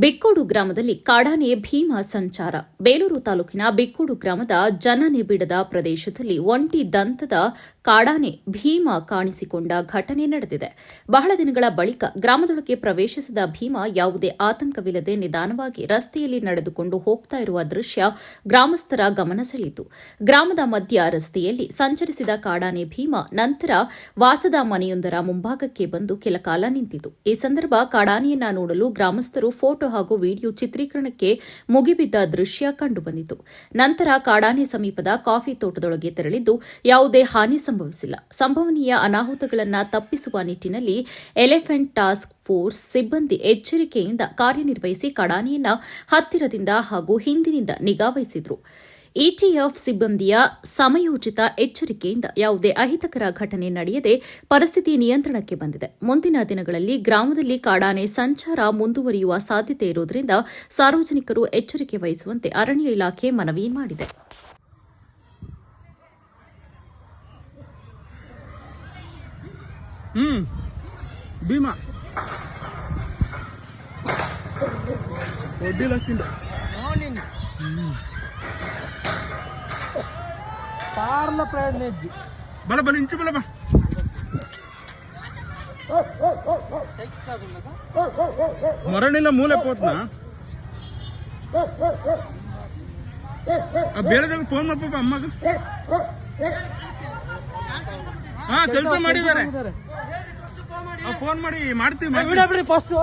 ಬಿಕ್ಕೋಡು ಗ್ರಾಮದಲ್ಲಿ ಕಾಡಾನೆ ಭೀಮ ಸಂಚಾರ. ಬೇಲೂರು ತಾಲೂಕಿನ ಬಿಕ್ಕೋಡು ಗ್ರಾಮದ ಜನನಿಬಿಡದ ಪ್ರದೇಶದಲ್ಲಿ ಒಂಟಿ ದಂತದ ಕಾಡಾನೆ ಭೀಮ ಕಾಣಿಸಿಕೊಂಡ ಘಟನೆ ನಡೆದಿದೆ. ಬಹಳ ದಿನಗಳ ಬಳಿಕ ಗ್ರಾಮದೊಳಗೆ ಪ್ರವೇಶಿಸಿದ ಭೀಮ ಯಾವುದೇ ಆತಂಕವಿಲ್ಲದೆ ನಿಧಾನವಾಗಿ ರಸ್ತೆಯಲ್ಲಿ ನಡೆದುಕೊಂಡು ಹೋಗ್ತಾ ಇರುವ ದೃಶ್ಯ ಗ್ರಾಮಸ್ಥರ ಗಮನ ಸೆಳೆಯಿತು. ಗ್ರಾಮದ ಮಧ್ಯ ರಸ್ತೆಯಲ್ಲಿ ಸಂಚರಿಸಿದ ಕಾಡಾನೆ ಭೀಮ ನಂತರ ವಾಸದ ಮನೆಯೊಂದರ ಮುಂಭಾಗಕ್ಕೆ ಬಂದು ಕೆಲ ಕಾಲ ನಿಂತಿತು. ಈ ಸಂದರ್ಭ ಕಾಡಾನೆಯನ್ನ ನೋಡಲು ಗ್ರಾಮಸ್ಥರು ಫೋಟೋ ಹಾಗೂ ವಿಡಿಯೋ ಚಿತ್ರೀಕರಣಕ್ಕೆ ಮುಗಿಬಿದ್ದ ದೃಶ್ಯ ಕಂಡುಬಂದಿತು. ನಂತರ ಕಾಡಾನೆ ಸಮೀಪದ ಕಾಫಿ ತೋಟದೊಳಗೆ ತೆರಳಿದ್ದು ಯಾವುದೇ ಹಾನಿ ಸಂಭವಿಸಿಲ್ಲ. ಸಂಭವನೀಯ ಅನಾಹುತಗಳನ್ನು ತಪ್ಪಿಸುವ ನಿಟ್ಟಿನಲ್ಲಿ ಎಲಿಫೆಂಟ್ ಟಾಸ್ಕ್ ಫೋರ್ಸ್ ಸಿಬ್ಬಂದಿ ಎಚ್ಚರಿಕೆಯಿಂದ ಕಾರ್ಯನಿರ್ವಹಿಸಿ ಕಾಡಾನೆಯನ್ನ ಹತ್ತಿರದಿಂದ ಹಾಗೂ ಹಿಂದಿನಿಂದ ನಿಗಾ ವಹಿಸಿದ್ರು. ಇಟಿಎಫ್ ಸಿಬ್ಬಂದಿಯ ಸಮಯೋಚಿತ ಎಚ್ಚರಿಕೆಯಿಂದ ಯಾವುದೇ ಅಹಿತಕರ ಘಟನೆ ನಡೆಯದೆ ಪರಿಸ್ಥಿತಿ ನಿಯಂತ್ರಣಕ್ಕೆ ಬಂದಿದೆ. ಮುಂದಿನ ದಿನಗಳಲ್ಲಿ ಗ್ರಾಮದಲ್ಲಿ ಕಾಡಾನೆ ಸಂಚಾರ ಮುಂದುವರಿಯುವ ಸಾಧ್ಯತೆ ಇರುವುದರಿಂದ ಸಾರ್ವಜನಿಕರು ಎಚ್ಚರಿಕೆ ವಹಿಸುವಂತೆ ಅರಣ್ಯ ಇಲಾಖೆ ಮನವಿ ಮಾಡಿದೆ. పార్ల ప్రయత్నించి బల బల ఇంచు బల మరణిల మూలే పోతున్నా ಬೇರೆ ಜಾಗ ಫೋನ್ ಮಾಡಪ್ಪ ಅಮ್ಮಗ ಕೆಲಸ ಮಾಡಿದ್ದಾರೆ ಫೋನ್ ಮಾಡಿ ಮಾಡ್ತೀವಿ ಫಸ್ಟ್